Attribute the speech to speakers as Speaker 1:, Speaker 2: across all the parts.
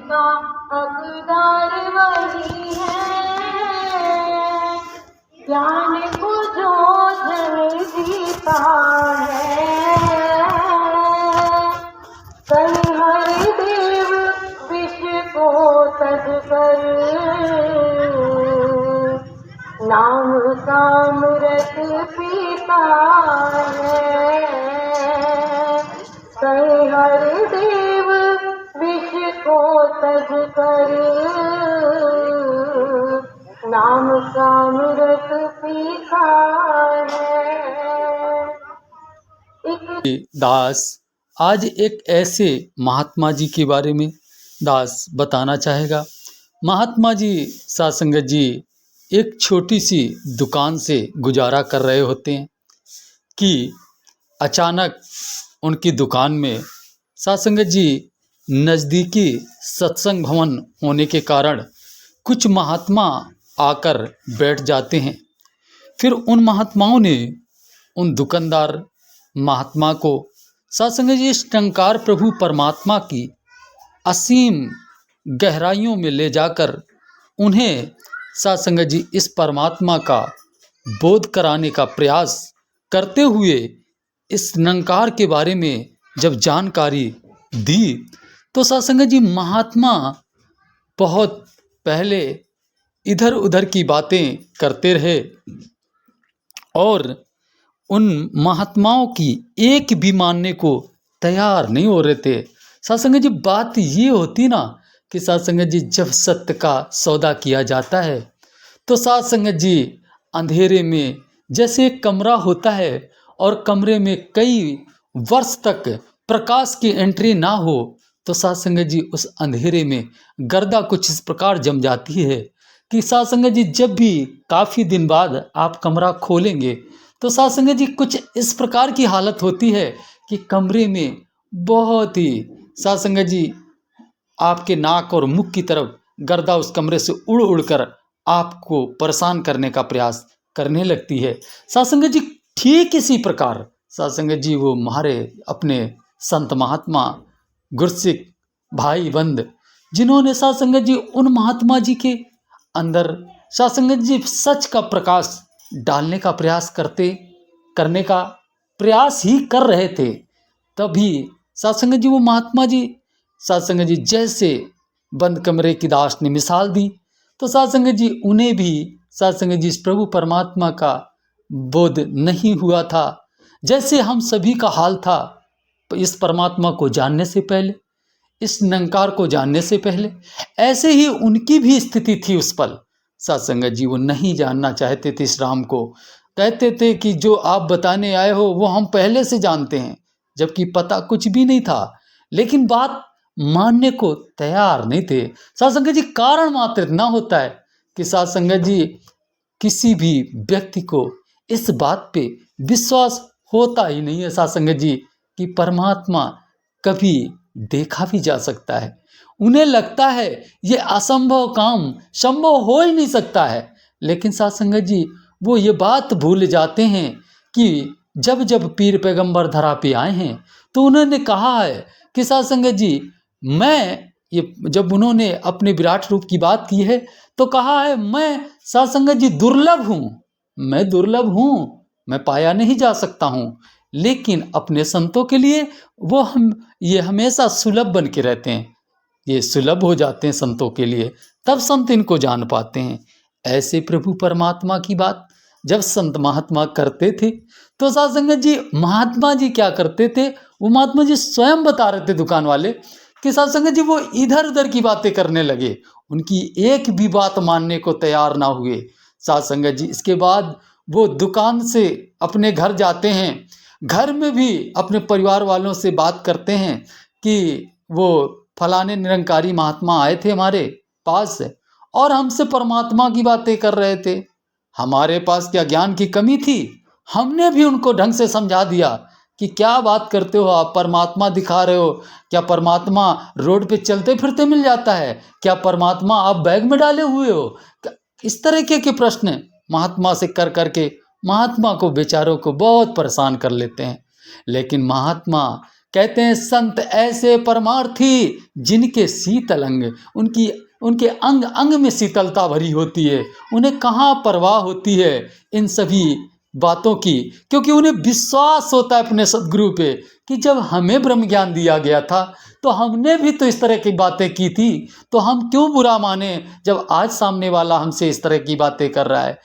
Speaker 1: का हकदार वही है। ज्ञान को जो जन जीता है, कहीं हरि देव विष को तज कर नाम सामृत पीता है। कहीं हरि देव विष को तज कर नाम सामृत पीता है।
Speaker 2: दास आज एक ऐसे महात्मा जी के बारे में दास बताना चाहेगा। महात्मा जी साध संगत जी एक छोटी सी दुकान से गुजारा कर रहे होते हैं कि अचानक उनकी दुकान में साध संगत जी नज़दीकी सत्संग भवन होने के कारण कुछ महात्मा आकर बैठ जाते हैं। फिर उन महात्माओं ने उन दुकानदार महात्मा को साध संगत जी शंकर प्रभु परमात्मा की असीम गहराइयों में ले जाकर उन्हें साध संगत जी इस परमात्मा का बोध कराने का प्रयास करते हुए इस निरंकार के बारे में जब जानकारी दी तो साध संगत जी महात्मा बहुत पहले इधर उधर की बातें करते रहे और उन महात्माओं की एक भी मानने को तैयार नहीं हो रहे थे। साध संगत जी बात ये होती ना कि साध संगत जी जब सत्य का सौदा किया जाता है तो साध संगत जी अंधेरे में जैसे एक कमरा होता है और कमरे में कई वर्ष तक प्रकाश की एंट्री ना हो तो साध संगत जी उस अंधेरे में गर्दा कुछ इस प्रकार जम जाती है कि साध संगत जी जब भी काफ़ी दिन बाद आप कमरा खोलेंगे तो साध संगत जी कुछ इस प्रकार की हालत होती है कि कमरे में बहुत ही साध संगत जी आपके नाक और मुख की तरफ गर्दा उस कमरे से उड़ उड़कर आपको परेशान करने का प्रयास करने लगती है। साध संगत जी ठीक इसी प्रकार साध संगत जी वो हमारे अपने संत महात्मा गुरसिख भाई बंद जिन्होंने साध संगत जी उन महात्मा जी के अंदर साध संगत जी सच का प्रकाश डालने का प्रयास करने का प्रयास ही कर रहे थे। तभी साध संगत जी वो महात्मा जी साध संगत जी जैसे बंद कमरे की दास ने मिसाल दी तो साध संगत जी उन्हें भी साध संगत जी इस प्रभु परमात्मा का बोध नहीं हुआ था जैसे हम सभी का हाल था। इस परमात्मा को जानने से पहले, इस निरंकार को जानने से पहले ऐसे ही उनकी भी स्थिति थी उस पल। साध संगत जी वो नहीं जानना चाहते थे इस राम को, कहते थे कि जो आप बताने आए हो वो हम पहले से जानते हैं, जबकि पता कुछ भी नहीं था, लेकिन बात मानने को तैयार नहीं थे। साध संगत जी कारण मात्र इतना होता है कि साध संगत जी किसी भी व्यक्ति को इस बात पे विश्वास होता ही नहीं है साध संगत जी कि परमात्मा कभी देखा भी जा सकता है। उन्हें लगता है ये असंभव काम संभव हो ही नहीं सकता है, लेकिन साध संगत जी वो ये बात भूल जाते हैं कि जब जब पीर पैगंबर धरा पे आए हैं तो उन्होंने कहा है कि साध संगत जी मैं ये जब उन्होंने अपने विराट रूप की बात की है तो कहा है मैं साध संगत जी दुर्लभ हूँ, मैं दुर्लभ हूँ, मैं पाया नहीं जा सकता हूँ, लेकिन अपने संतों के लिए वो ये हमेशा सुलभ बन के रहते हैं, ये सुलभ हो जाते हैं संतों के लिए, तब संत इनको जान पाते हैं। ऐसे प्रभु परमात्मा की बात जब संत महात्मा करते थे तो साध संगत जी महात्मा जी क्या करते थे, वो महात्मा जी स्वयं बता रहे थे दुकान वाले कि साध संगत जी वो इधर उधर की बातें करने लगे, उनकी एक भी बात मानने को तैयार ना हुए। साध संगत जी इसके बाद वो दुकान से अपने घर जाते हैं, घर में भी अपने परिवार वालों से बात करते हैं कि वो फलाने निरंकारी महात्मा आए थे हमारे पास और हमसे परमात्मा की बातें कर रहे थे। हमारे पास क्या ज्ञान की कमी थी, हमने भी उनको ढंग से समझा दिया कि क्या बात करते हो आप, परमात्मा दिखा रहे हो, क्या परमात्मा रोड पे चलते फिरते मिल जाता है, क्या परमात्मा आप बैग में डाले हुए हो, इस तरीके के प्रश्न महात्मा से कर करके महात्मा को बेचारों को बहुत परेशान कर लेते हैं। लेकिन महात्मा कहते हैं संत ऐसे परमार्थी जिनके शीतल अंग, उनके अंग अंग में शीतलता भरी होती है। उन्हें कहाँ परवाह होती है इन सभी बातों की, क्योंकि उन्हें विश्वास होता है अपने सद्गुरु पे कि जब हमें ब्रह्म ज्ञान दिया गया था तो हमने भी तो इस तरह की बातें की थी, तो हम क्यों बुरा माने जब आज सामने वाला हमसे इस तरह की बातें कर रहा है।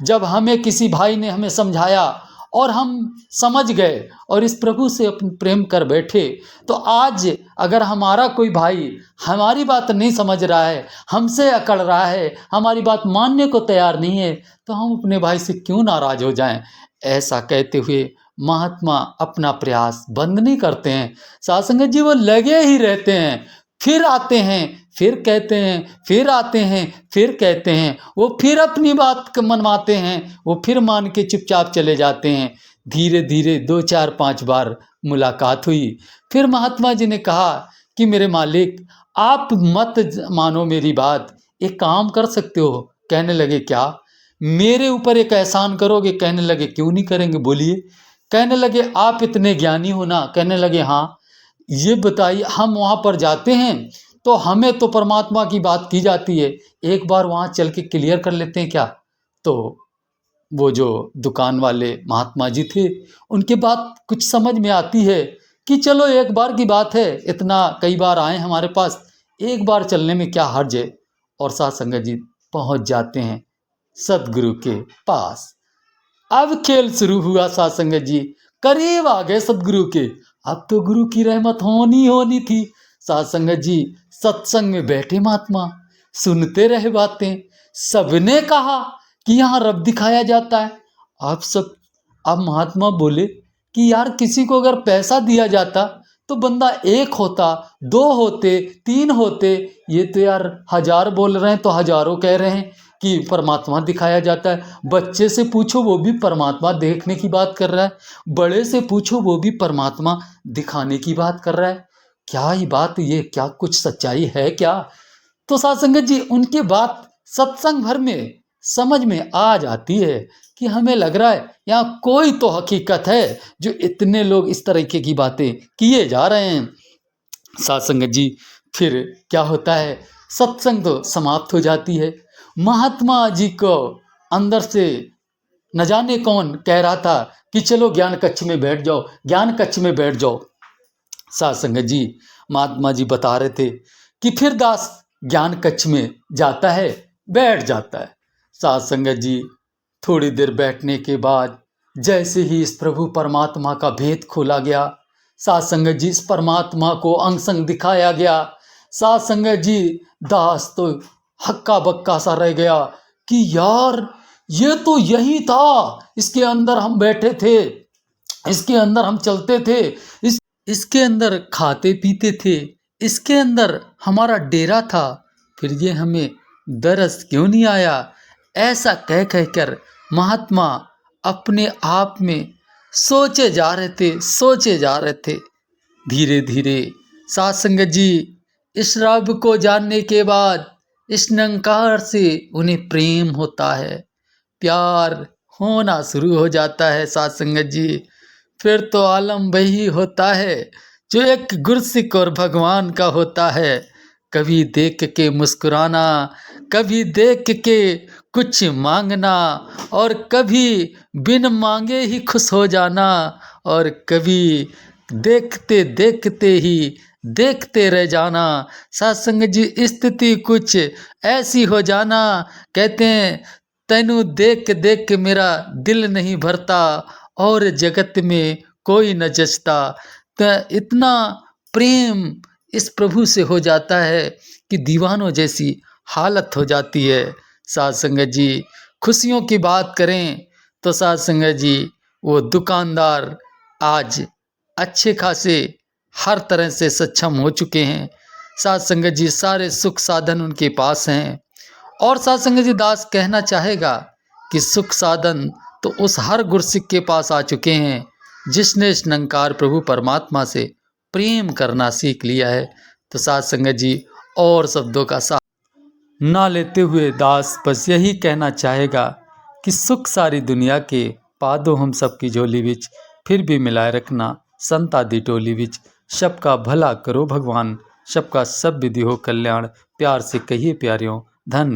Speaker 2: जब हमें किसी भाई ने हमें समझाया और हम समझ गए और इस प्रभु से अपन प्रेम कर बैठे, तो आज अगर हमारा कोई भाई हमारी बात नहीं समझ रहा है, हमसे अकड़ रहा है, हमारी बात मानने को तैयार नहीं है, तो हम अपने भाई से क्यों नाराज हो जाएं। ऐसा कहते हुए महात्मा अपना प्रयास बंद नहीं करते हैं। साध संगत जी वो लगे ही रहते हैं, फिर आते हैं, फिर कहते हैं, फिर आते हैं, फिर कहते हैं, वो फिर अपनी बात मनवाते हैं, वो फिर मान के चुपचाप चले जाते हैं। धीरे धीरे 2 4 5 बार मुलाकात हुई। फिर महात्मा जी ने कहा कि मेरे मालिक आप मत मानो मेरी बात, एक काम कर सकते हो। कहने लगे क्या? मेरे ऊपर एक एहसान करोगे? कहने लगे क्यों नहीं करेंगे, बोलिए। कहने लगे आप इतने ज्ञानी हो ना? कहने लगे हाँ। ये बताइए, हम वहाँ पर जाते हैं तो हमें तो परमात्मा की बात की जाती है, एक बार वहाँ चल के क्लियर कर लेते हैं क्या? तो वो जो दुकान वाले महात्मा जी थे, उनकी बात कुछ समझ में आती है कि चलो एक बार की बात है, इतना कई बार आए हमारे पास, एक बार चलने में क्या हर्ज है। और साध संगत जी पहुँच जाते हैं सदगुरु के पास। अब खेल शुरू हुआ साध संगत जी, करीब आ गए सदगुरु के। अब तो गुरु की रहमत होनी थी। साध संगत जी सत्संग में बैठे महात्मा, सुनते रहे बातें। सबने कहा कि यहाँ रब दिखाया जाता है। अब महात्मा बोले कि यार किसी को अगर पैसा दिया जाता तो बंदा 1 होता, 2 होते, 3 होते, ये तो यार 1000 बोल रहे हैं तो हजारों कह रहे हैं कि परमात्मा दिखाया जाता है। बच्चे से पूछो वो भी परमात्मा देखने की बात कर रहा है, बड़े से पूछो वो भी परमात्मा दिखाने की बात कर रहा है। क्या ही बात, ये क्या कुछ सच्चाई है क्या? तो साध संगत जी उनकी बात सत्संग भर में समझ में आ जाती है कि हमें लग रहा है यहाँ कोई तो हकीकत है जो इतने लोग इस तरीके की बातें किए जा रहे हैं। साध संगत जी फिर क्या होता है, सत्संग तो समाप्त हो जाती है। महात्मा जी को अंदर से न जाने कौन कह रहा था कि चलो ज्ञान कक्ष में बैठ जाओ, ज्ञान कक्ष में बैठ जाओ। साध संगत जी महात्मा जी बता रहे थे कि फिर दास ज्ञान कक्ष में जाता है, बैठ जाता है। साध संगत जी थोड़ी देर बैठने के बाद जैसे ही इस प्रभु परमात्मा का भेद खोला गया, साध संगत जी इस परमात्मा को अंग संग दिखाया गया। साध संगत जी दास तो हक्का बक्का सा रह गया कि यार ये तो यही था, इसके अंदर हम बैठे थे, इसके अंदर हम चलते थे, इसके अंदर खाते पीते थे, इसके अंदर हमारा डेरा था, फिर ये हमें दरस क्यों नहीं आया। ऐसा कह कह कर महात्मा अपने आप में सोचे जा रहे थे। धीरे धीरे साध संगत जी इस रब को जानने के बाद इस निरंकार से उन्हें प्रेम होता है, प्यार होना शुरू हो जाता है। साध संगत जी फिर तो आलम वही होता है जो एक गुरसिक और भगवान का होता है। कभी देख के मुस्कुराना, कभी देख के कुछ मांगना, और कभी बिन मांगे ही खुश हो जाना, और कभी देखते देखते ही देखते रह जाना। साध संगत जी स्थिति कुछ ऐसी हो जाना, कहते हैं तैनू देख देख के मेरा दिल नहीं भरता और जगत में कोई न जचता। तो इतना प्रेम इस प्रभु से हो जाता है कि दीवानों जैसी हालत हो जाती है। साध संगत जी खुशियों की बात करें तो साध संगत जी वो दुकानदार आज अच्छे खासे हर तरह से सक्षम हो चुके हैं। साध संगत जी सारे सुख साधन उनके पास हैं। और साध संगत जी दास कहना चाहेगा कि सुख साधन तो उस हर गुरसिक के पास आ चुके हैं जिसने इस निरंकार प्रभु परमात्मा से प्रेम करना सीख लिया है। तो साध संगत जी और शब्दों का साथ ना लेते हुए दास बस यही कहना चाहेगा कि सुख सारी दुनिया के पादो हम सबकी झोली विच फिर भी मिलाए रखना संता दी टोली विच सबका भला करो भगवान, सबका सब विधि हो कल्याण, प्यार से कहिए प्यारियों धन।